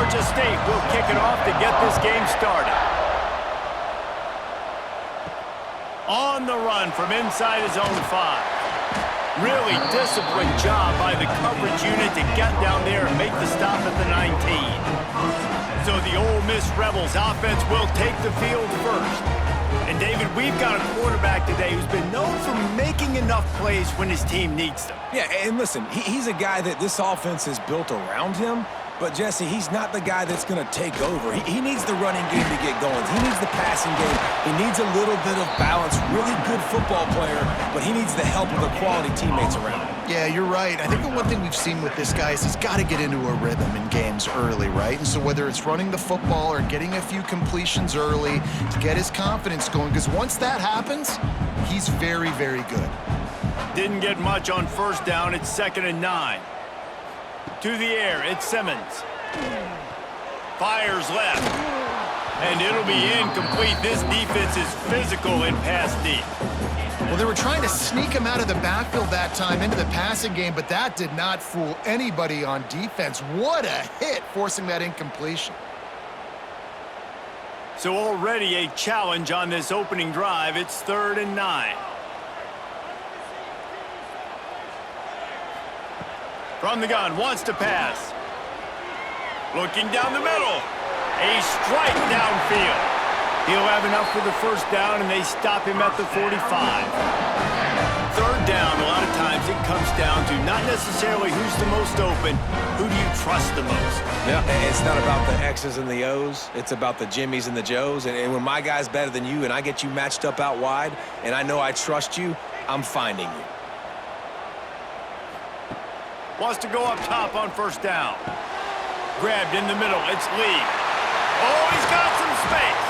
Georgia State will kick it off to get this game started. On the run from inside his own 5. Really disciplined job by the coverage unit to get down there and make the stop at the 19. So the Ole Miss Rebels offense will take the field first. And David, we've got a quarterback today who's been known for making enough plays when his team needs them. Yeah, and listen, he's a guy that this offense is built around him. But, Jesse, he's not the guy that's going to take over. He needs the running game to get going. He needs the passing game. He needs a little bit of balance. Really good football player, but he needs the help of the quality teammates around him. Yeah, you're right. I think the one thing we've seen with this guy is he's got to get into a rhythm in games early, right? And so whether it's running the football or getting a few completions early to get his confidence going, because once that happens, he's very, very good. Didn't get much on first down. It's 2nd and 9. To the air, it's Simmons. Fires left. And it'll be incomplete. This defense is physical in pass deep. Well, they were trying to sneak him out of the backfield that time into the passing game, but that did not fool anybody on defense. What a hit, forcing that incompletion. So already a challenge on this opening drive. It's 3rd and 9. From the gun, wants to pass. Looking down the middle. A strike downfield. He'll have enough for the first down, and they stop him at the 45. 3rd down, a lot of times it comes down to not necessarily who's the most open, who do you trust the most? Yeah, it's not about the X's and the O's. It's about the Jimmies and the Joes. And when my guy's better than you and I get you matched up out wide and I know I trust you, I'm finding you. Wants to go up top on first down. Grabbed in the middle. It's Lee. Oh, he's got some space.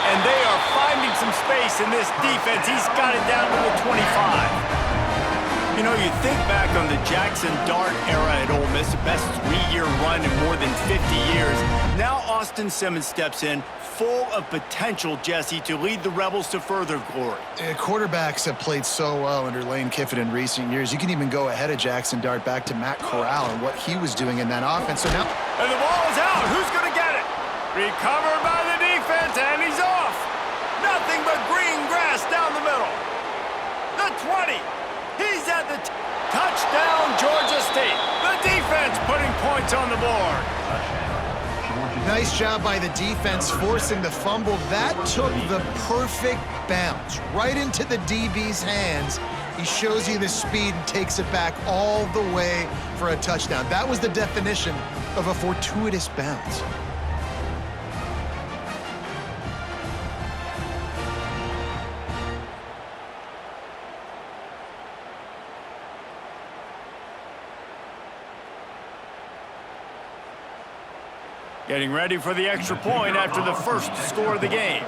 And they are finding some space in this defense. He's got it down to the 25. You know, you think back on the Jackson Dart era at Ole Miss, the best 3-year run in more than 50 years. Now Austin Simmons steps in, full of potential, Jesse, to lead the Rebels to further glory. Quarterbacks have played so well under Lane Kiffin in recent years. You can even go ahead of Jackson Dart back to Matt Corral and what he was doing in that offense. So now, and the ball is out. Who's going to get it? Recovered by the defense, and he's off. Nothing but green grass down the middle. The 20. He's at the touchdown, Georgia State. The defense putting points on the board. Nice job by the defense forcing the fumble. That took the perfect bounce right into the DB's hands. He shows you the speed and takes it back all the way for a touchdown. That was the definition of a fortuitous bounce. Getting ready for the extra point after the first score of the game.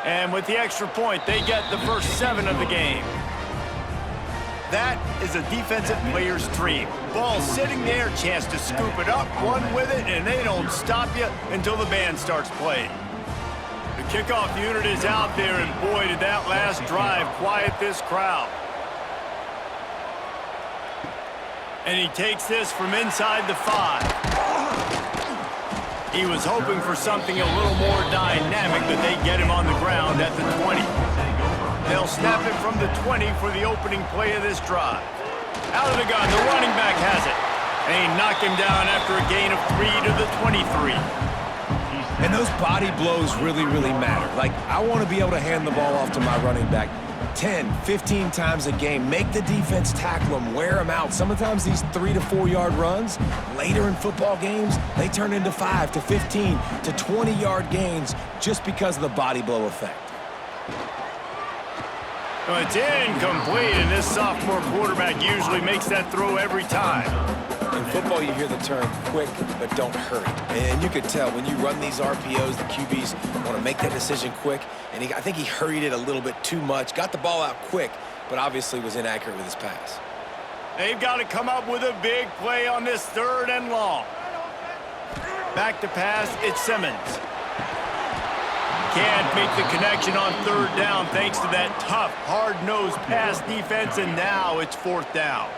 And with the extra point, they get the first 7 of the game. That is a defensive player's dream. Ball sitting there, chance to scoop it up, run with it, and they don't stop you until the band starts playing. The kickoff unit is out there, and boy, did that last drive quiet this crowd. And he takes this from inside the 5. He was hoping for something a little more dynamic, but they get him on the ground at the 20. They'll snap it from the 20 for the opening play of this drive. Out of the gun, the running back has it. And he knocked him down after a gain of 3 to the 23. And those body blows really, really matter. Like, I want to be able to hand the ball off to my running back 10, 15 times a game. Make the defense tackle them, wear them out. Sometimes these 3 to 4 yard runs, later in football games, they turn into 5 to 15 to 20 yard gains just because of the body blow effect. Well, it's incomplete, and this sophomore quarterback usually makes that throw every time. In football, you hear the term quick, but don't hurry. And you could tell when you run these RPOs, the QBs want to make that decision quick. And I think he hurried it a little bit too much, got the ball out quick, but obviously was inaccurate with his pass. They've got to come up with a big play on this 3rd and long. Back to pass, it's Simmons. Can't make the connection on 3rd down thanks to that tough, hard-nosed pass defense, and now it's 4th down.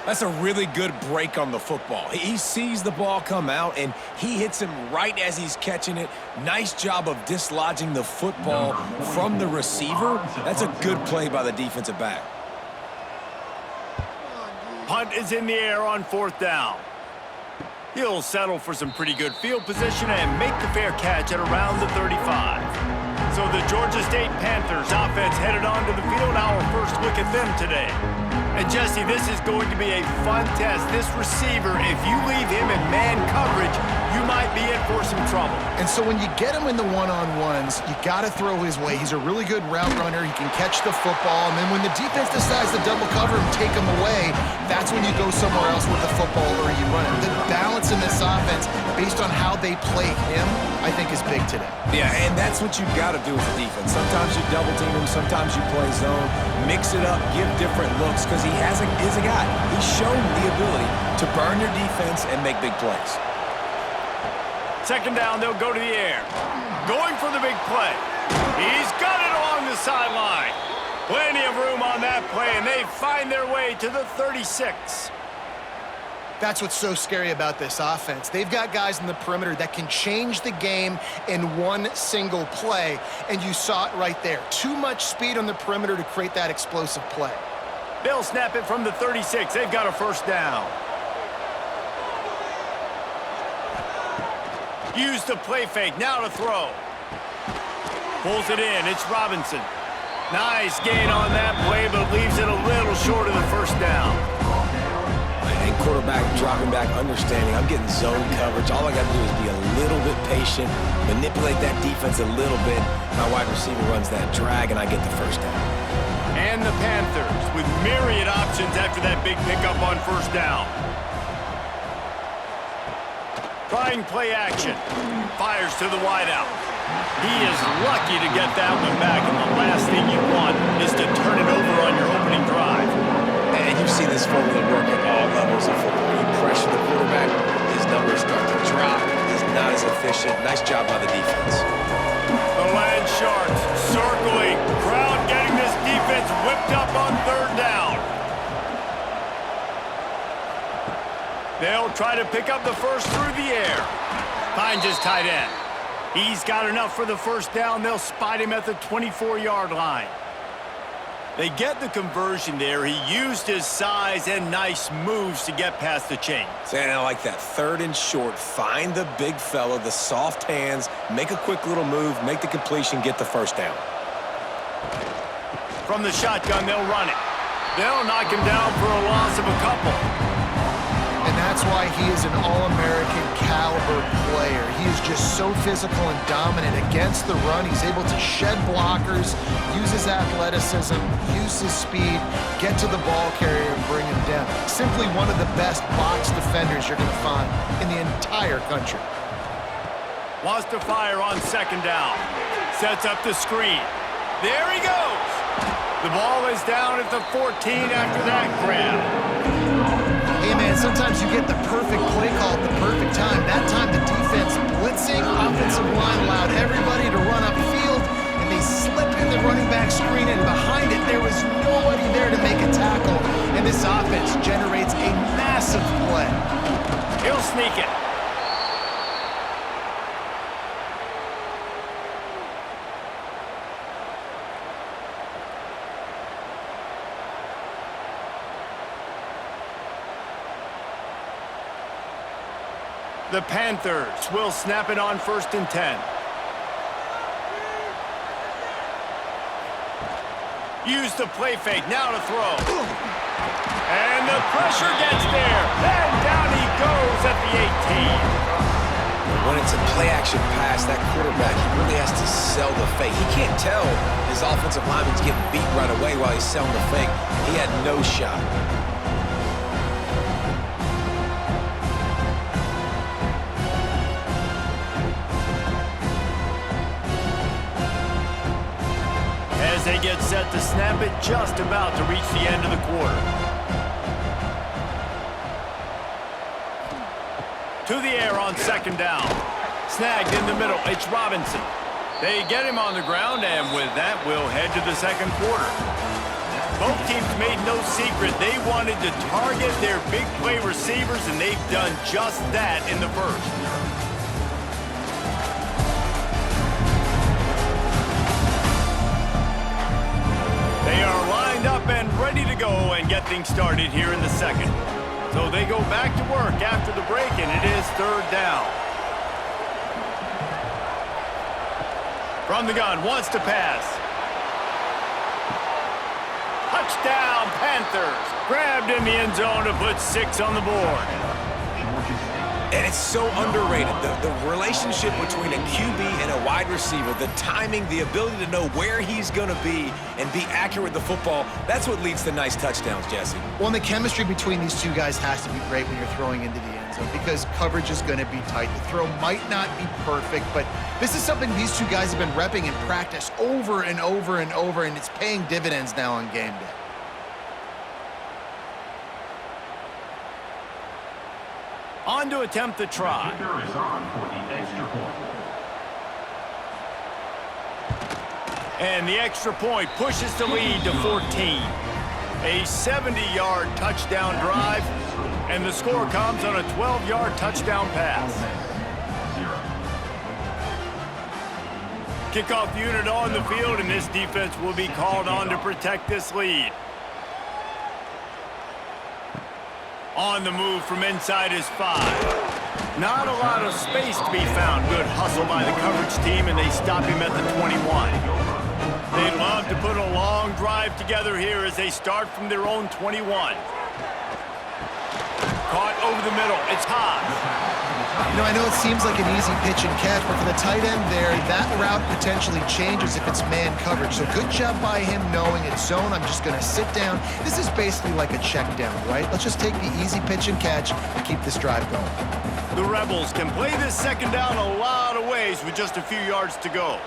That's a really good break on the football. He sees the ball come out, and he hits him right as he's catching it. Nice job of dislodging the football from the receiver. That's a good play by the defensive back. Punt is in the air on 4th down. He'll settle for some pretty good field position and make the fair catch at around the 35. So the Georgia State Panthers offense headed onto the field. Our first look at them today. And Jesse, this is going to be a fun test. This receiver, if you leave him in man coverage, you might be in for some trouble. And so when you get him in the one-on-ones, you got to throw his way. He's a really good route runner. He can catch the football. And then when the defense decides to double cover him, take him away, that's when you go somewhere else with the football or you run it. The balance in this offense, based on how they play him, I think is big today. Yeah, and that's what you got to do as a defense. Sometimes you double team him, sometimes you play zone. Mix it up, give different looks, because he's a guy. He's shown the ability to burn your defense and make big plays. 2nd down, they'll go to the air. Going for the big play. He's got it along the sideline. Plenty of room on that play, and they find their way to the 36. That's what's so scary about this offense. They've got guys in the perimeter that can change the game in one single play, and you saw it right there. Too much speed on the perimeter to create that explosive play. They'll snap it from the 36. They've got a 1st down. Use the play fake. Now to throw. Pulls it in. It's Robinson. Nice gain on that play, but leaves it a little short of the 1st down. And quarterback dropping back, understanding I'm getting zone coverage. All I got to do is be a little bit patient, manipulate that defense a little bit. My wide receiver runs that drag, and I get the 1st down. And the Panthers with myriad options after that big pickup on 1st down. Trying play action. Fires to the wideout. He is lucky to get that one back, and the last thing you want is to turn it over on your opening drive. And you've seen this formula work at all levels of football. You pressure the quarterback, his numbers start to drop. He's not as efficient. Nice job by the defense. The Land Sharks circling. Crowd getting this defense whipped up on 3rd down. They'll try to pick up the first through the air. Finds his tight end. He's got enough for the 1st down. They'll spot him at the 24-yard line. They get the conversion there. He used his size and nice moves to get past the chains. And I like that 3rd and short. Find the big fella, the soft hands, make a quick little move, make the completion, get the 1st down. From the shotgun, they'll run it. They'll knock him down for a loss of a couple. And that's why he is an All-American caliber player. He is just so physical and dominant against the run. He's able to shed blockers, use his athleticism, use his speed, get to the ball carrier and bring him down. Simply one of the best box defenders you're going to find in the entire country. Wants to fire on 2nd down. Sets up the screen. There he goes. The ball is down at the 14 after that grab. Hey, man, sometimes you get the perfect play call at the perfect time. That time the defense blitzing, offensive line allowed everybody to run upfield, and they slip in the running back screen, and behind it there was nobody there to make a tackle, and this offense generates a massive play. He'll sneak it. The Panthers will snap it on 1st and 10. Use the play fake, now to throw. And the pressure gets there. And down he goes at the 18. When it's a play-action pass, that quarterback, he really has to sell the fake. He can't tell his offensive lineman's getting beat right away while he's selling the fake. He had no shot. As they get set to snap it, just about to reach the end of the quarter. To the air on 2nd down. Snagged in the middle, it's Robinson. They get him on the ground, and with that, we'll head to the 2nd quarter. Both teams made no secret. They wanted to target their big play receivers, and they've done just that in the first. They are lined up and ready to go and get things started here in the second. So they go back to work after the break, and it is third down. From the gun, wants to pass. Touchdown, Panthers. Grabbed in the end zone to put 6 on the board. And it's so underrated. The relationship between a QB and a wide receiver, the timing, the ability to know where he's going to be and be accurate with the football, that's what leads to nice touchdowns, Jesse. Well, and the chemistry between these two guys has to be great when you're throwing into the end zone because coverage is going to be tight. The throw might not be perfect, but this is something these two guys have been repping in practice over and over and over, and it's paying dividends now on game day. On to attempt the try. And the extra point pushes the lead to 14. A 70-yard touchdown drive, and the score comes on a 12-yard touchdown pass. Kickoff unit on the field, and this defense will be called on to protect this lead. On the move from inside his 5. Not a lot of space to be found. Good hustle by the coverage team, and they stop him at the 21. They love to put a long drive together here as they start from their own 21. Caught over the middle. It's high. You know, I know it seems like an easy pitch and catch, but for the tight end there, that route potentially changes if it's man coverage. So good job by him knowing it's zone. I'm just going to sit down. This is basically like a check down, right? Let's just take the easy pitch and catch and keep this drive going. The Rebels can play this second down a lot of ways with just a few yards to go.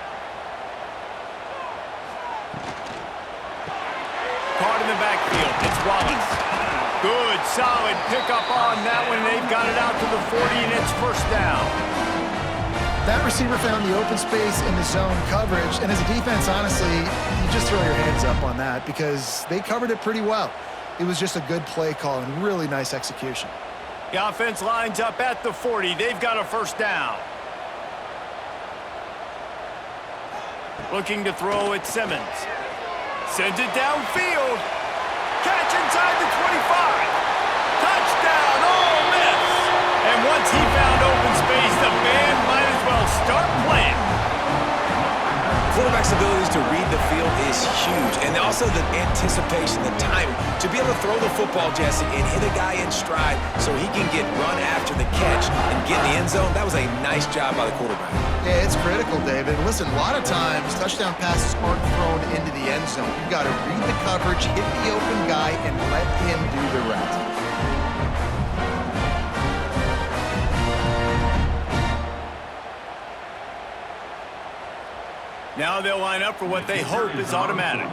Caught in the backfield. It's Wallace. Good, solid pickup on that one. They've got it out to the 40, and it's first down. That receiver found the open space in the zone coverage, and as a defense, honestly, you just throw your hands up on that because they covered it pretty well. It was just a good play call and really nice execution. The offense lines up at the 40. They've got a first down. Looking to throw at Simmons. Sends it downfield. Catch inside the 25. Touchdown, Ole Miss. And once he found open space, the band might as well start playing. Quarterback's abilities to read the field is huge, and also the anticipation, the timing, to be able to throw the football, Jesse, and hit a guy in stride so he can get run after the catch and get in the end zone. That was a nice job by the quarterback. Yeah, it's critical, David. Listen, a lot of times touchdown passes aren't thrown into the end zone. You've got to read the coverage, hit the open guy, and let him do the rest. Now they'll line up for what they hope is automatic.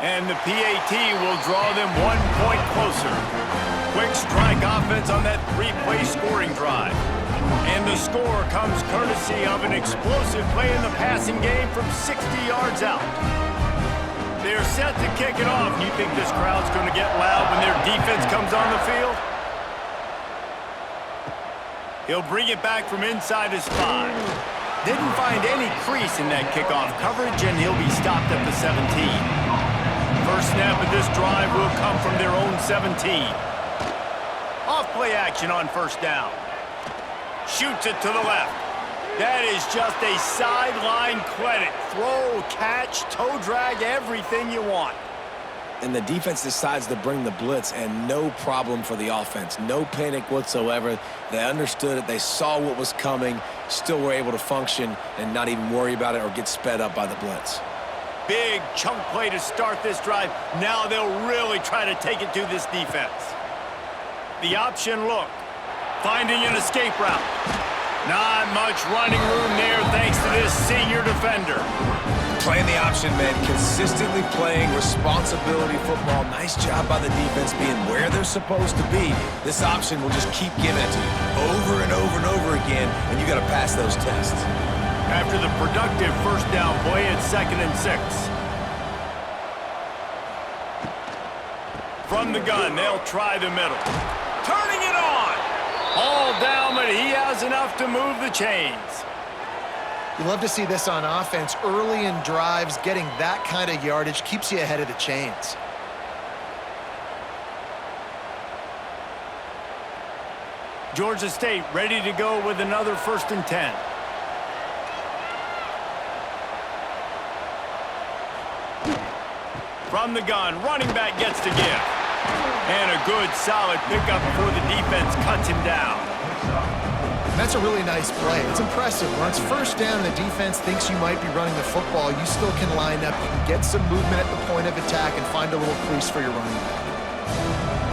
And the PAT will draw them 1 point closer. Quick strike offense on that 3-play scoring drive. And the score comes courtesy of an explosive play in the passing game from 60 yards out. They're set to kick it off. You think this crowd's going to get loud when their defense comes on the field? He'll bring it back from inside his 5. Didn't find any crease in that kickoff coverage, and he'll be stopped at the 17. First snap of this drive will come from their own 17. Off play action on first down. Shoots it to the left. That is just a sideline credit. Throw, catch, toe drag, everything you want. And the defense decides to bring the blitz, and no problem for the offense. No panic whatsoever. They understood it. They saw what was coming, still were able to function and not even worry about it or get sped up by the blitz. Big chunk play to start this drive. Now they'll really try to take it to this defense. The option look. Finding an escape route. Not much running room there thanks to this senior defender. Playing the option, man. Consistently playing responsibility football. Nice job by the defense being where they're supposed to be. This option will just keep giving it to you over and over and over again, and you got to pass those tests. After the productive first down play, it's 2nd and 6. From the gun, they'll try the middle. Turning it on! All down, but he has enough to move the chains. You love to see this on offense. Early in drives, getting that kind of yardage keeps you ahead of the chains. Georgia State ready to go with another 1st and 10. From the gun, running back gets to give. And a good, solid pickup before the defense cuts him down. That's a really nice play. It's impressive. When it's 1st down and the defense thinks you might be running the football, you still can line up. You can get some movement at the point of attack and find a little crease for your running back.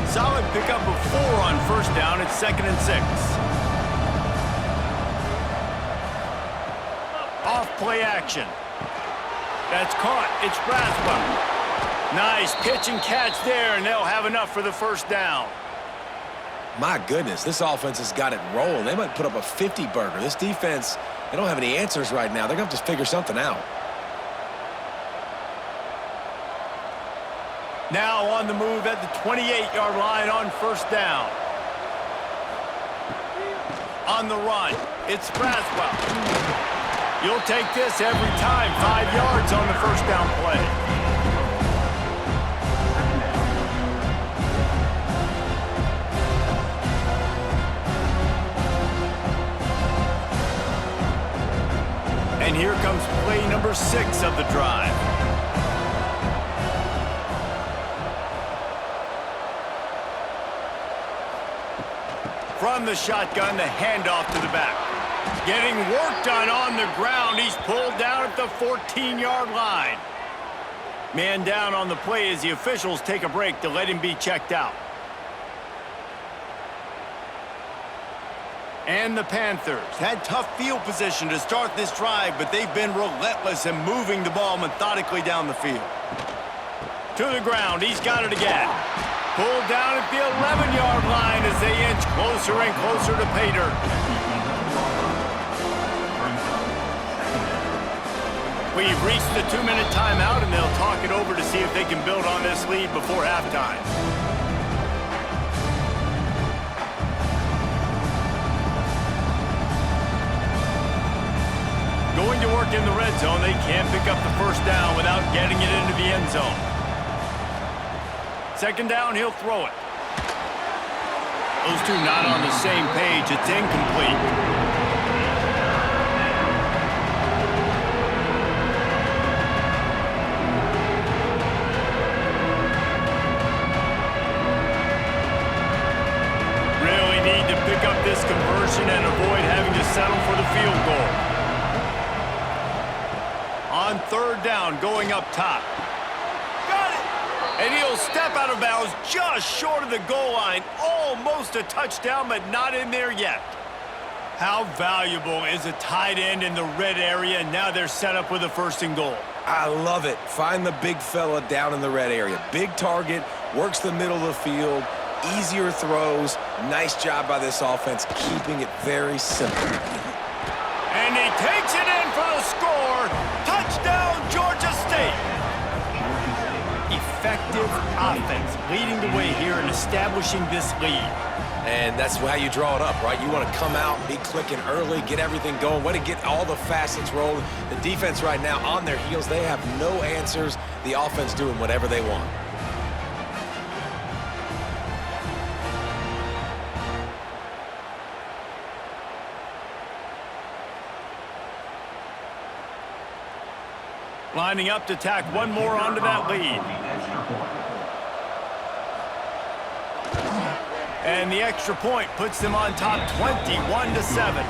Solid pickup of 4 on 1st down. It's 2nd and 6. Off play action. That's caught. It's Braswell. Nice pitch and catch there, and they'll have enough for the 1st down. My goodness, this offense has got it rolling. They might put up a 50-burger. This defense, they don't have any answers right now. They're going to have to figure something out. Now on the move at the 28-yard line on 1st down. On the run, it's Braswell. You'll take this every time. 5 yards on the 1st down play. And here comes play number 6 of the drive. From the shotgun, the handoff to the back. Getting work done on the ground. He's pulled down at the 14-yard line. Man down on the play as the officials take a break to let him be checked out. And the Panthers had tough field position to start this drive, but they've been relentless in moving the ball methodically down the field. To the ground, he's got it again. Pulled down at the 11-yard line as they inch closer and closer to pay dirt. We've reached the 2-minute timeout, and they'll talk it over to see if they can build on this lead before halftime. Going to work in the red zone, they can't pick up the 1st down without getting it into the end zone. 2nd down, he'll throw it. Those two not on the same page. It's incomplete. Really need to pick up this conversion and avoid having to settle for the field goal. On 3rd down, going up top. Got it! And he'll step out of bounds just short of the goal line. Almost a touchdown, but not in there yet. How valuable is a tight end in the red area? Now they're set up with a 1st and goal. I love it. Find the big fella down in the red area. Big target, works the middle of the field, easier throws. Nice job by this offense, keeping it very simple. And he takes it in for the score. Touchdown, Georgia State. Effective offense leading the way here and establishing this lead. And that's how you draw it up, right? You want to come out, be clicking early, get everything going, way to get all the facets rolling. The defense right now on their heels, they have no answers. The offense doing whatever they want. Lining up to tack one more onto that lead. And the extra point puts them on top 21-7.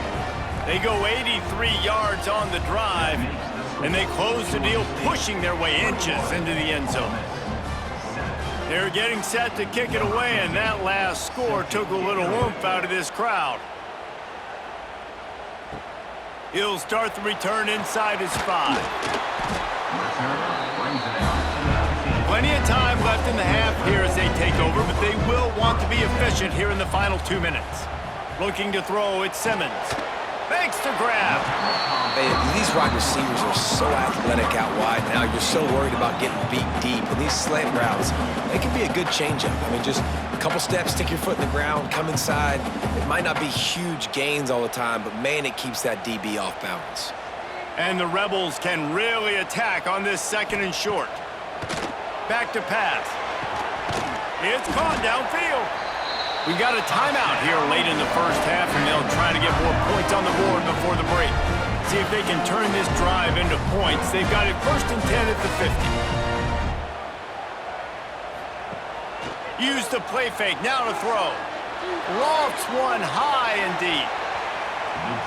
They go 83 yards on the drive, and they close the deal, pushing their way inches into the end zone. They're getting set to kick it away, and that last score took a little oomph out of this crowd. He'll start the return inside his 5. Plenty of time left in the half here as they take over, but they will want to be efficient here in the final 2 minutes. Looking to throw, it's Simmons. fakes the grab. Hey, these wide receivers are so athletic out wide now. You're so worried about getting beat deep. And these slant routes, they can be a good changeup. I mean, just a couple steps, stick your foot in the ground, come inside. It might not be huge gains all the time, but, man, it keeps that DB off balance. And the Rebels can really attack on this 2nd and short. Back to pass. It's caught downfield. We got a timeout here late in the first half, and they'll try to get more points on the board before the break. See if they can turn this drive into points. They've got it 1st and 10 at the 50. Use the play fake. Now to throw. Lofts one high and deep.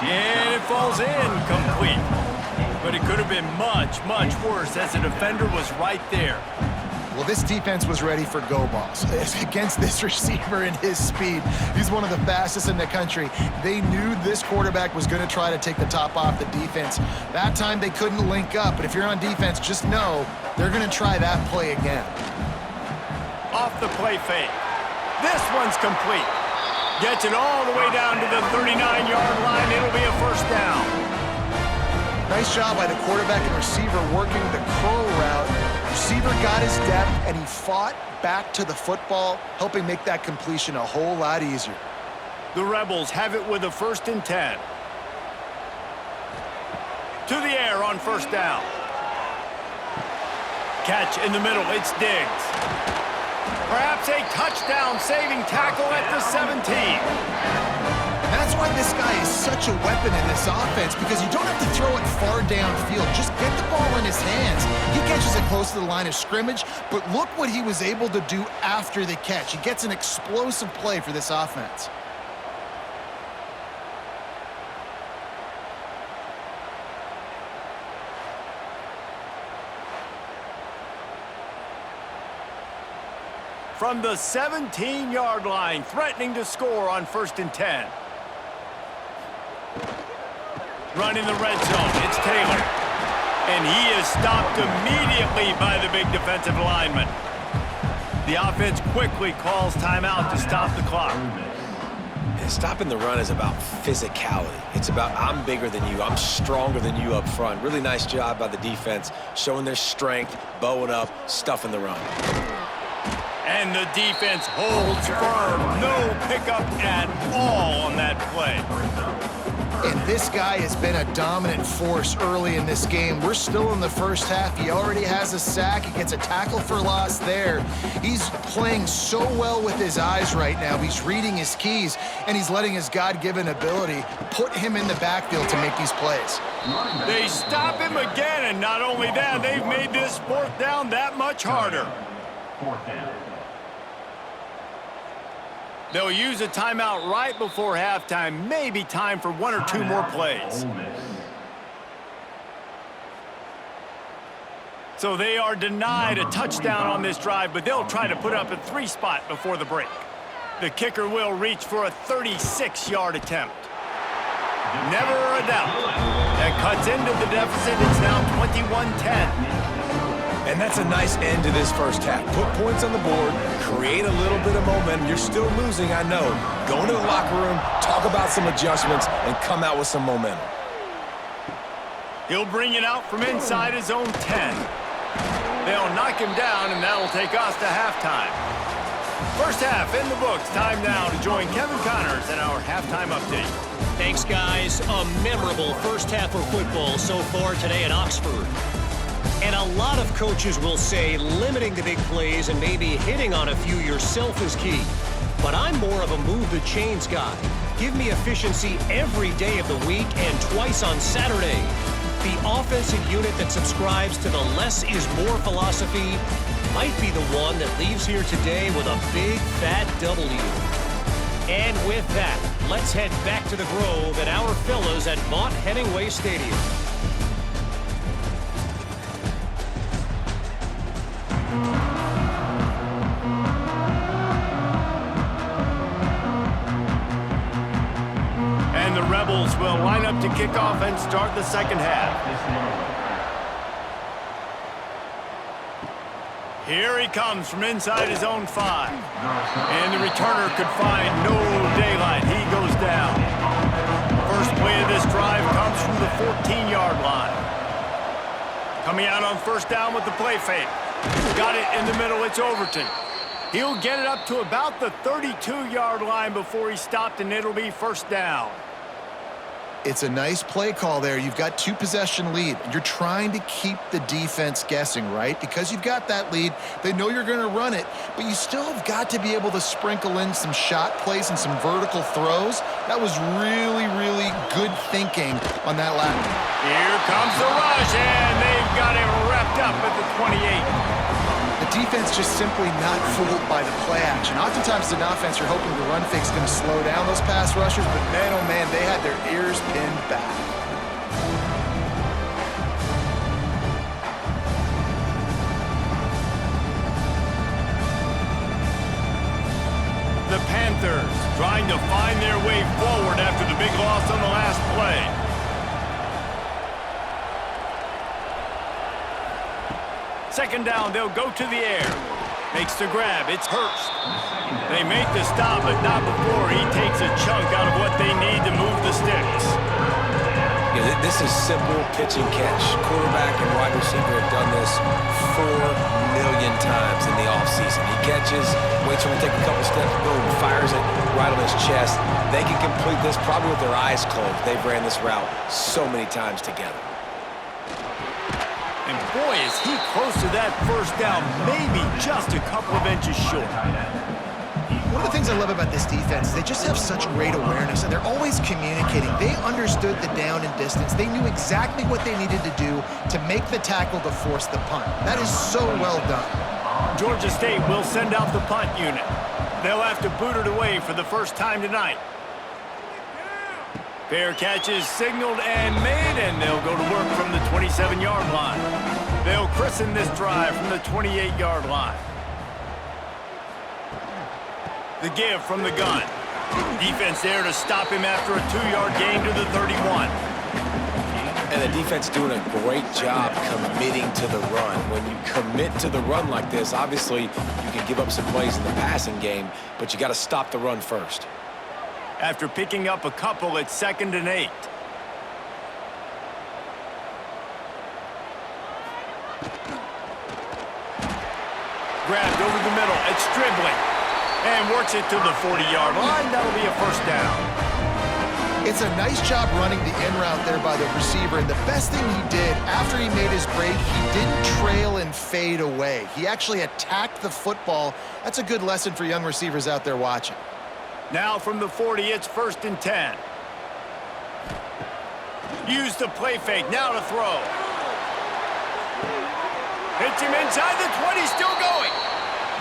And it falls in complete. But it could have been much, much worse as the defender was right there. Well, this defense was ready for go balls. Against this receiver and his speed, he's one of the fastest in the country. They knew this quarterback was going to try to take the top off the defense. That time they couldn't link up, but if you're on defense, just know they're going to try that play again. Off the play fake. This one's complete. Gets it all the way down to the 39-yard line. It'll be a 1st down. Nice job by the quarterback and receiver working the curl route. Receiver got his depth, and he fought back to the football, helping make that completion a whole lot easier. The Rebels have it with a 1st and 10. To the air on 1st down. Catch in the middle. It's Diggs. Perhaps a touchdown-saving tackle at the 17. That's why this guy is such a weapon in this offense, because you don't have to throw it far downfield. Just get the ball in his hands. He catches it close to the line of scrimmage, but look what he was able to do after the catch. He gets an explosive play for this offense. From the 17-yard line, threatening to score on 1st and 10. Running the red zone, it's Taylor. And he is stopped immediately by the big defensive lineman. The offense quickly calls timeout to stop the clock. And stopping the run is about physicality. It's about I'm bigger than you, I'm stronger than you up front. Really nice job by the defense, showing their strength, bowing up, stuffing the run. And the defense holds firm. No pickup at all on that play. And this guy has been a dominant force early in this game. We're still in the first half. He already has a sack. He gets a tackle for loss there. He's playing so well with his eyes right now. He's reading his keys, and he's letting his God-given ability put him in the backfield to make these plays. They stop him again, and not only that, they've made this 4th down that much harder. 4th down. They'll use a timeout right before halftime. Maybe time for 1 or 2 more plays. So they are denied a touchdown on this drive, but they'll try to put up a 3 spot before the break. The kicker will reach for a 36-yard attempt. Never a doubt. That cuts into the deficit. It's now 21-10. And that's a nice end to this first half. Put points on the board, create a little bit of momentum. You're still losing, I know. Go into the locker room, talk about some adjustments, and come out with some momentum. He'll bring it out from inside his own 10. They'll knock him down, and that'll take us to halftime. First half in the books. Time now to join Kevin Connors in our halftime update. Thanks, guys. A memorable first half of football so far today in Oxford. And a lot of coaches will say limiting the big plays and maybe hitting on a few yourself is key. But I'm more of a move the chains guy. Give me efficiency every day of the week and twice on Saturday. The offensive unit that subscribes to the less is more philosophy might be the one that leaves here today with a big fat W. And with that, let's head back to the Grove at our fellas at Vaught Hemingway Stadium. And the Rebels will line up to kick off and start the second half. Here he comes from inside his own 5. And the returner could find no daylight. He goes down. first play of this drive comes from the 14-yard line. Coming out on first down with the play fake. Got it in the middle, it's Overton. He'll get it up to about the 32-yard line before he stopped, and it'll be first down. It's a nice play call there. You've got 2-possession lead. You're trying to keep the defense guessing, right? Because you've got that lead, they know you're going to run it, but you still have got to be able to sprinkle in some shot plays and some vertical throws. That was really, really good thinking on that last one. Here comes the rush, and they've got him wrapped up at the 28. The defense just simply not fooled by the play action. Oftentimes, in offense, you're hoping the run fake's going to slow down those pass rushers, but man, oh man, they had their ears pinned back. The Panthers trying to find their way forward after the big loss on the last play. Second down, they'll go to the air. Makes the grab, it's Hurst. They make the stop, but not before he takes a chunk out of what they need to move the sticks. Yeah, this is simple pitch and catch. Quarterback and wide receiver have done this 4 million times in the offseason. He catches, waits for him to take a couple steps, boom, fires it right on his chest. They can complete this probably with their eyes closed. They've ran this route so many times together. And boy, is he close to that first down, maybe just a couple of inches short. One of the things I love about this defense is they just have such great awareness, and they're always communicating. They understood the down and distance. They knew exactly what they needed to do to make the tackle to force the punt. That is so well done. Georgia State will send out the punt unit. They'll have to boot it away for the first time tonight. Fair catch is signaled and made, and they'll go to work from the 27-yard line. They'll christen this drive from the 28-yard line. The give from the gun. Defense there to stop him after a 2-yard gain to the 31. And the defense doing a great job committing to the run. When you commit to the run like this, obviously you can give up some plays in the passing game, but you got to stop the run first. After picking up a couple, it's 2nd and 8. Grabbed over the middle, it's dribbling. And works it to the 40-yard line. That'll be a first down. It's a nice job running the in route there by the receiver, and the best thing he did after he made his break, he didn't trail and fade away. He actually attacked the football. That's a good lesson for young receivers out there watching. Now from the 40, it's 1st and 10. Use the play fake, now to throw. Hits him inside the 20, still going.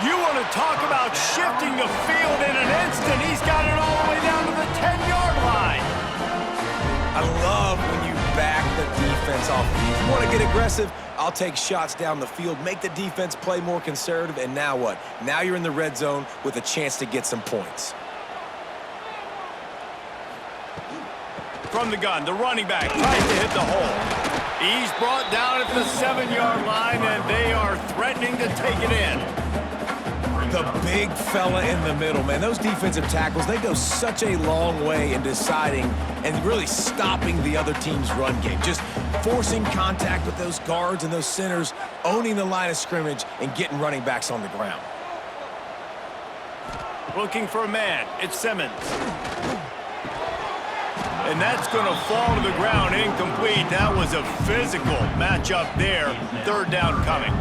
You want to talk about shifting the field in an instant. He's got it all the way down to the 10-yard line. I love when you back the defense off. If you want to get aggressive, I'll take shots down the field, make the defense play more conservative, and now what? Now you're in the red zone with a chance to get some points. From the gun, the running back tries to hit the hole. He's brought down at the 7-yard line, and they are threatening to take it in. The big fella in the middle, man. Those defensive tackles, they go such a long way in deciding and really stopping the other team's run game. Just forcing contact with those guards and those centers, owning the line of scrimmage, and getting running backs on the ground. Looking for a man. It's Simmons. And that's going to fall to the ground, incomplete. That was a physical matchup there. 3rd down coming.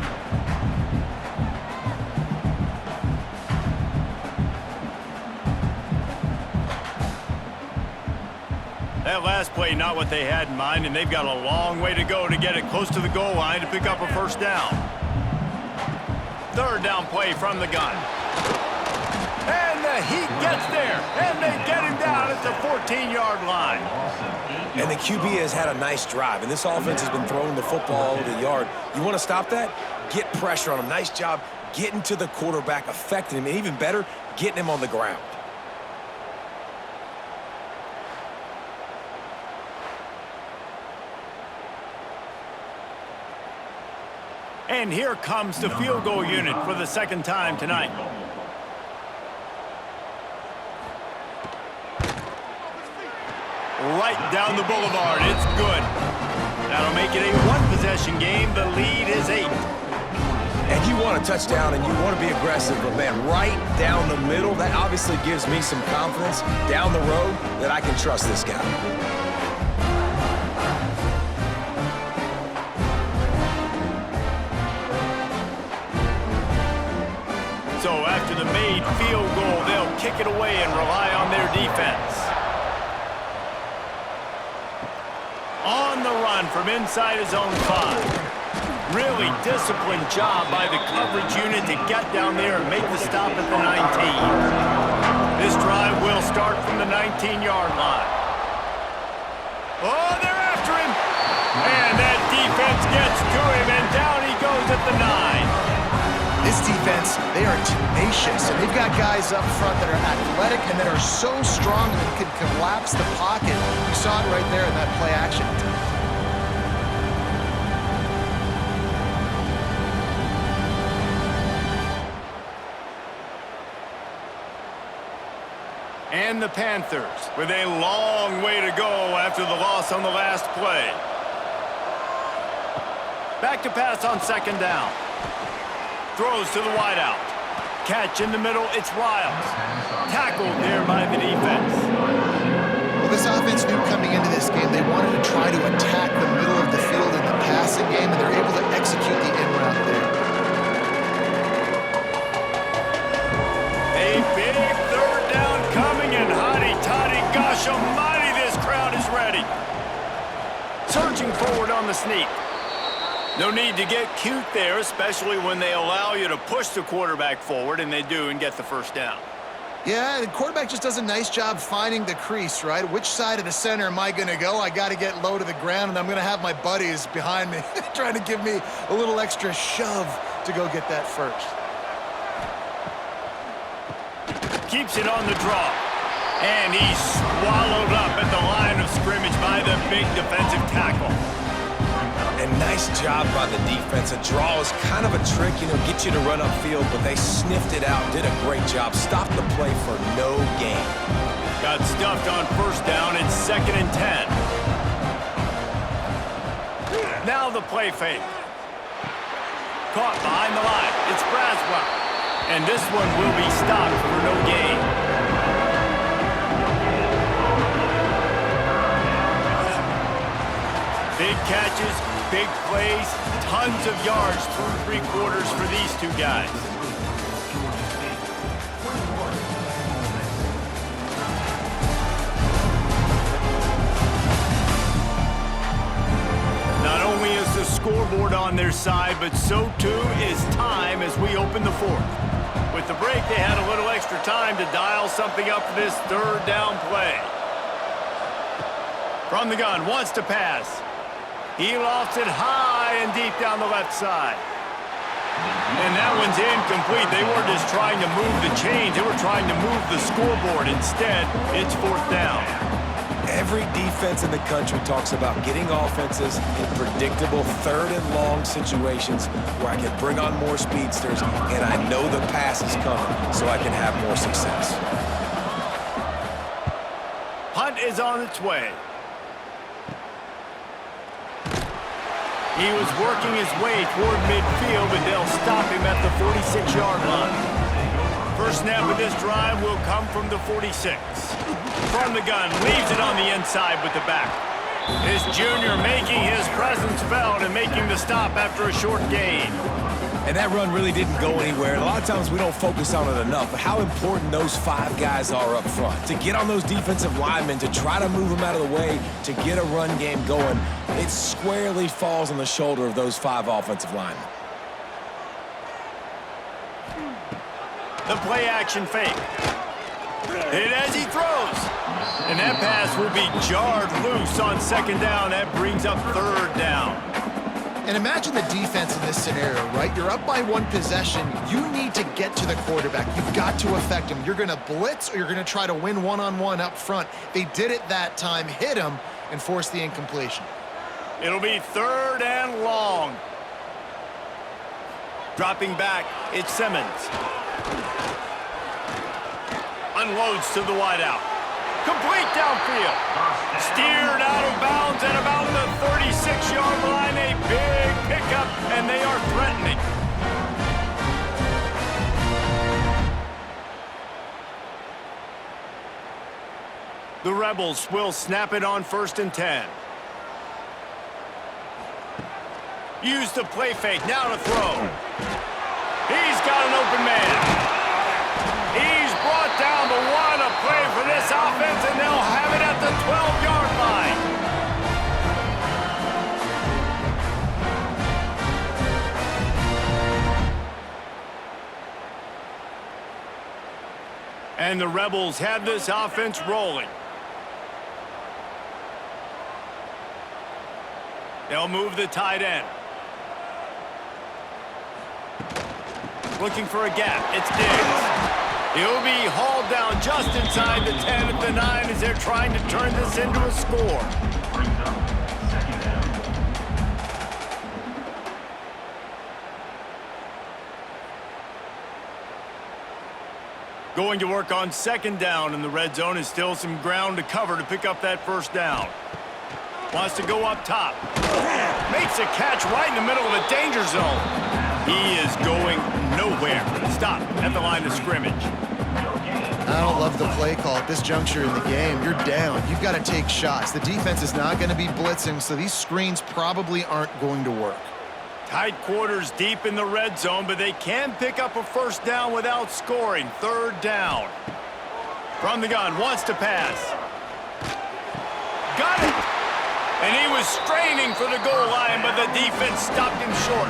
That last play, not what they had in mind, and they've got a long way to go to get it close to the goal line to pick up a first down. 3rd down play from the gun. And the Heat gets there, and they get him down at the 14-yard line. And the QB has had a nice drive, and this offense has been throwing the football all over the yard. You want to stop that? Get pressure on him. Nice job getting to the quarterback, affecting him, and even better, getting him on the ground. And here comes the field goal unit for the 2nd time tonight. right down the boulevard. It's good. That'll make it a one-possession game. The lead is 8. And you want a touchdown and you want to be aggressive, but man, right down the middle, that obviously gives me some confidence down the road that I can trust this guy. So after the made field goal, they'll kick it away and rely on their defense. On the run from inside his own 5. Really disciplined job by the coverage unit to get down there and make the stop at the 19. This drive will start from the 19-yard line. Oh, they're after him. And that defense gets to him, and down he goes at the 9. This defense, they are tenacious, and they've got guys up front that are athletic and that are so strong that can collapse the pocket. You saw it right there in that play action attempt. And the Panthers with a long way to go after the loss on the last play. Back to pass on 2nd down. Throws to the wideout. Catch in the middle, it's Riles. Tackled there by the defense. Well, this offense knew coming into this game they wanted to try to attack the middle of the field in the passing game, and they're able to execute the in route there. A big 3rd down coming, and hotty-toddy, gosh almighty, this crowd is ready. Surging forward on the sneak. No need to get cute there, especially when they allow you to push the quarterback forward, and they do, and get the 1st down. Yeah, the quarterback just does a nice job finding the crease, right? Which side of the center am I going to go? I got to get low to the ground, and I'm going to have my buddies behind me trying to give me a little extra shove to go get that first. Keeps it on the draw. And he's swallowed up at the line of scrimmage by the big defensive tackle. And nice job by the defense. A draw is kind of a trick, get you to run upfield, but they sniffed it out, did a great job, stopped the play for no gain. Got stuffed on 1st down, it's 2nd and 10. Now the play fake. Caught behind the line, it's Braswell. And this one will be stopped for no gain. Big catches, big plays, tons of yards through 3 quarters for these 2 guys. Not only is the scoreboard on their side, but so too is time as we open the 4th. With the break, they had a little extra time to dial something up for this 3rd down play. From the gun, wants to pass. He lofts it high and deep down the left side. And that one's incomplete. They weren't just trying to move the chains. They were trying to move the scoreboard. Instead, it's 4th down. Every defense in the country talks about getting offenses in predictable 3rd and long situations where I can bring on more speedsters and I know the pass is coming so I can have more success. Hunt is on its way. He was working his way toward midfield, but they'll stop him at the 46-yard line. First snap of this drive will come from the 46. From the gun, leaves it on the inside with the back. This junior making his presence felt and making the stop after a short gain. And that run really didn't go anywhere. And a lot of times we don't focus on it enough, but how important those 5 guys are up front. To get on those defensive linemen, to try to move them out of the way, to get a run game going, it squarely falls on the shoulder of those 5 offensive linemen. The play action fake. Hit as he throws. And that pass will be jarred loose on 2nd down. That brings up 3rd down. And imagine the defense in this scenario, right? You're up by 1 possession. You need to get to the quarterback. You've got to affect him. You're going to blitz or you're going to try to win one-on-one up front. They did it that time, hit him, and forced the incompletion. It'll be 3rd and long. Dropping back, it's Simmons. Unloads to the wideout. Complete downfield. Steered out of bounds at about the 36-yard line. A big pickup, and they are threatening. The Rebels will snap it on 1st and 10. Use the play fake, now to throw. He's got an open man. He's brought down, but what a play for this offense, and they'll have it at the 12-yard line. And the Rebels have this offense rolling. They'll move the tight end. Looking for a gap. It's Diggs. He'll be hauled down just inside the 10 at the 9 as they're trying to turn this into a score. Going to work on 2nd down in the red zone is still some ground to cover to pick up that 1st down. Wants to go up top. Makes a catch right in the middle of the danger zone. He is going nowhere. Stop at the line of scrimmage. I don't love the play call at this juncture in the game. You're down. You've got to take shots. The defense is not going to be blitzing, so these screens probably aren't going to work. Tight quarters deep in the red zone, but they can pick up a 1st down without scoring. 3rd down. From the gun, wants to pass. Got it! And he was straining for the goal line, but the defense stopped him short.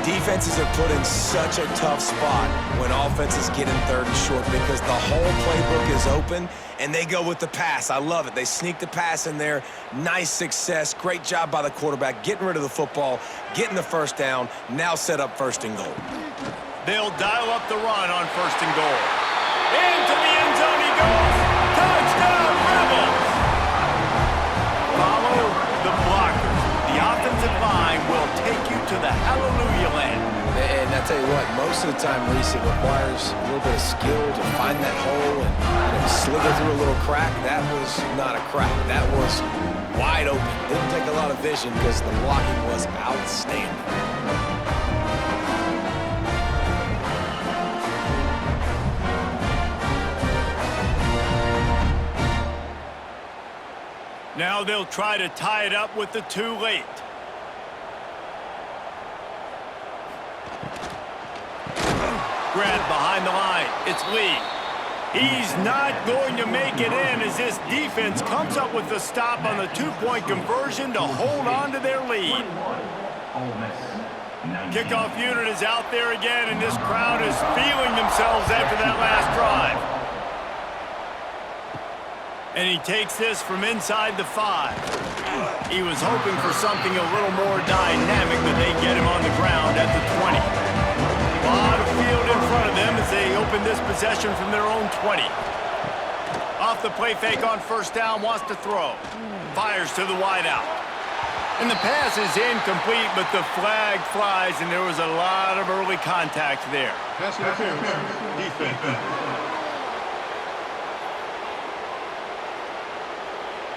Defenses are put in such a tough spot when offenses get in 3rd and short because the whole playbook is open and they go with the pass. I love it. They sneak the pass in there. Nice success. Great job by the quarterback getting rid of the football, getting the 1st down, now set up 1st and goal. They'll dial up the run on 1st and goal. Into the end zone he goes. Touchdown, Rebels! Follow the blockers. The offensive line will take you to the hallelujah land. And I tell you what, most of the time, Reese, it requires a little bit of skill to find that hole and slither through a little crack. That was not a crack. That was wide open. Didn't take a lot of vision because the blocking was outstanding. Now they'll try to tie it up with the too late. Grabbed behind the line. It's Lee. He's not going to make it in as this defense comes up with the stop on the 2-point conversion to hold on to their lead. Kickoff unit is out there again, and this crowd is feeling themselves after that last drive. And he takes this from inside the 5. He was hoping for something a little more dynamic, but they get him on the ground at the 20. A lot of field in front of them as they open this possession from their own 20. Off the play fake on 1st down, wants to throw. Fires to the wideout. And the pass is incomplete, but the flag flies, and there was a lot of early contact there. Pass interference. Defense.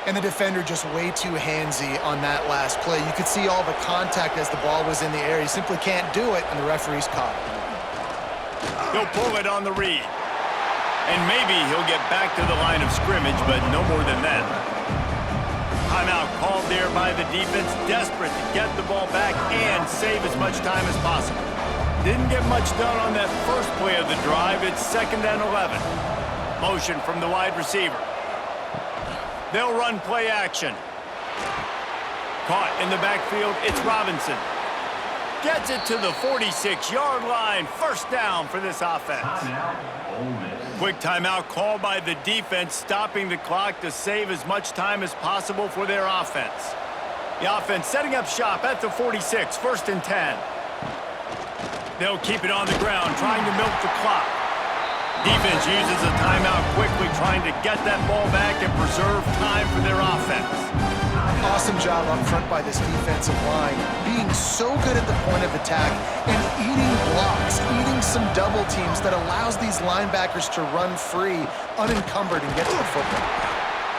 And the defender just way too handsy on that last play. You could see all the contact as the ball was in the air. He simply can't do it, and the referee's caught it. He'll pull it on the read. And maybe he'll get back to the line of scrimmage, but no more than that. Timeout called there by the defense, desperate to get the ball back and save as much time as possible. Didn't get much done on that first play of the drive. It's 2nd and 11. Motion from the wide receiver. They'll run play action. Caught in the backfield, it's Robinson. Gets it to the 46-yard line. 1st down for this offense. Quick timeout called by the defense, stopping the clock to save as much time as possible for their offense. The offense setting up shop at the 46, 1st and 10. They'll keep it on the ground, trying to milk the clock. Defense uses a timeout quickly, trying to get that ball back and preserve time for their offense. Awesome job up front by this defensive line, being so good at the point of attack and eating blocks, eating some double teams that allows these linebackers to run free, unencumbered, and get to the football.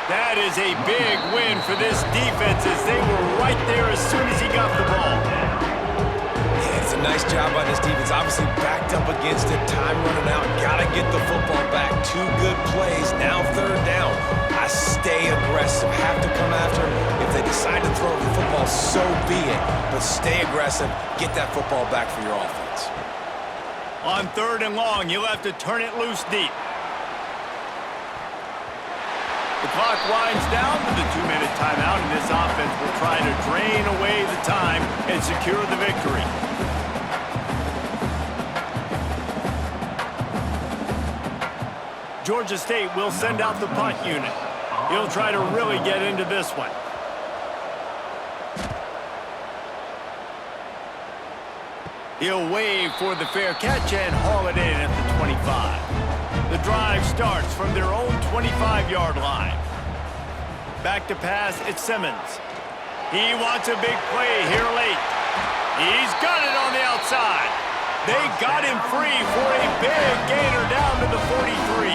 That is a big win for this defense as they were right there as soon as he got the ball. Yeah, it's a nice job by this defense. Obviously backed up against it, time running out. Gotta get the football back. 2 good plays, now 3rd down. I stay aggressive, have to come after him. If they decide to throw the football, so be it. But stay aggressive, get that football back for your offense. On 3rd and long, you'll have to turn it loose deep. The clock winds down to the 2-minute timeout, and this offense will try to drain away the time and secure the victory. Georgia State will send out the punt unit. He'll try to really get into this one. He'll wave for the fair catch and haul it in at the 25. The drive starts from their own 25-yard line. Back to pass, it's Simmons. He wants a big play here late. He's got it on the outside. They got him free for a big gainer down to the 43.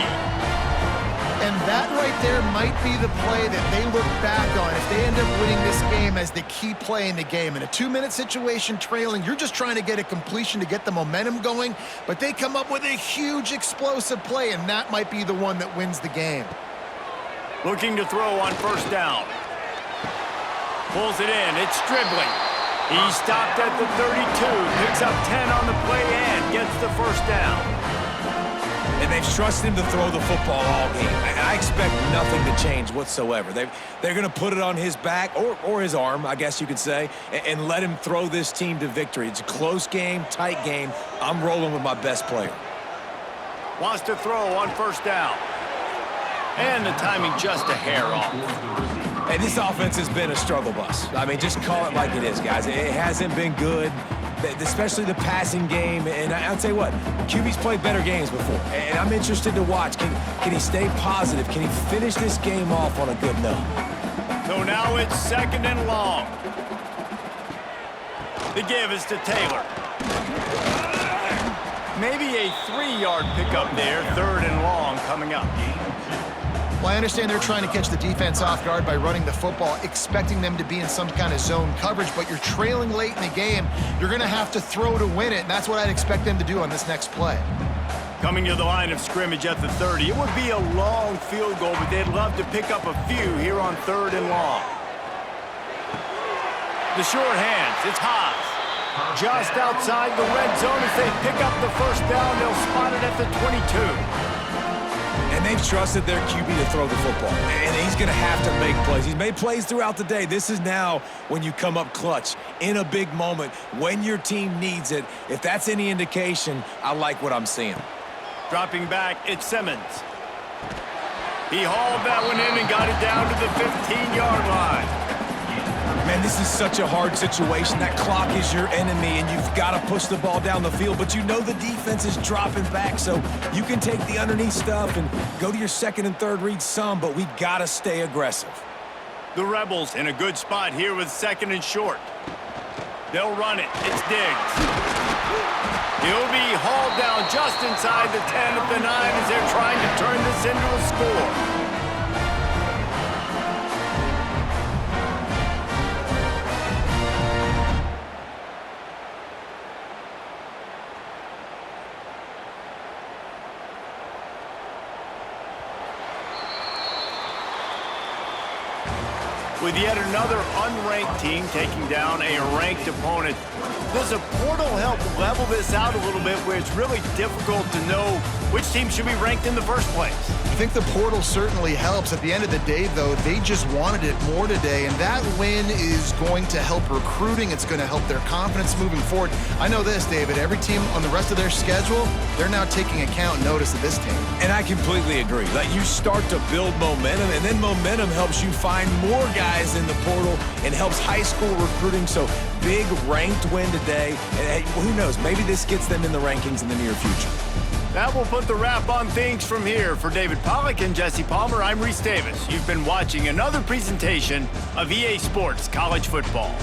And that right there might be the play that they look back on if they end up winning this game as the key play in the game. In a 2-minute situation trailing, you're just trying to get a completion to get the momentum going, but they come up with a huge explosive play, and that might be the one that wins the game. Looking to throw on 1st down. Pulls it in, it's Stribling. He stopped at the 32, picks up 10 on the play and gets the 1st down. And they've trusted him to throw the football all game. I expect nothing to change whatsoever. They're going to put it on his back, or his arm, I guess you could say, and let him throw this team to victory. It's a close game, tight game. I'm rolling with my best player. Wants to throw on 1st down. And the timing just a hair off. Hey, this offense has been a struggle bus. I mean, just call it like it is, guys. It hasn't been good, especially the passing game. And I'll tell you what, QB's played better games before. And I'm interested to watch. Can he stay positive? Can he finish this game off on a good note? So now it's 2nd and long. The give is to Taylor. Maybe a 3-yard pickup there, 3rd and long coming up. Well, I understand they're trying to catch the defense off guard by running the football, expecting them to be in some kind of zone coverage, but you're trailing late in the game. You're going to have to throw to win it, and that's what I'd expect them to do on this next play. Coming to the line of scrimmage at the 30. It would be a long field goal, but they'd love to pick up a few here on 3rd and long. The short hands, it's Haas. Just outside the red zone as they pick up the 1st down. They'll spot it at the 22. And they've trusted their QB to throw the football. And he's going to have to make plays. He's made plays throughout the day. This is now when you come up clutch in a big moment when your team needs it. If that's any indication, I like what I'm seeing. Dropping back, it's Simmons. He hauled that one in and got it down to the 15-yard line. Man, this is such a hard situation. That clock is your enemy, and you've got to push the ball down the field. But you know the defense is dropping back, so you can take the underneath stuff and go to your 2nd and 3rd read some, but we got to stay aggressive. The Rebels in a good spot here with 2nd and short. They'll run it. It's Diggs. He'll be hauled down just inside the 10 of the 9 as they're trying to turn this into a score. With yet another unranked team taking down a ranked opponent, does a portal help level this out a little bit where it's really difficult to know which team should be ranked in the first place? I think the portal certainly helps. At the end of the day, though, they just wanted it more today, and that win is going to help recruiting. It's going to help their confidence moving forward. I know this, David, every team on the rest of their schedule, they're now taking account and notice of this team. And I completely agree. Like, you start to build momentum, and then momentum helps you find more guys in the portal and helps high school recruiting. So big ranked win today, and who knows, maybe this gets them in the rankings in the near future. That will put the wrap on things from here. For David Pollack and Jesse Palmer, I'm Reese Davis. You've been watching another presentation of EA Sports College Football.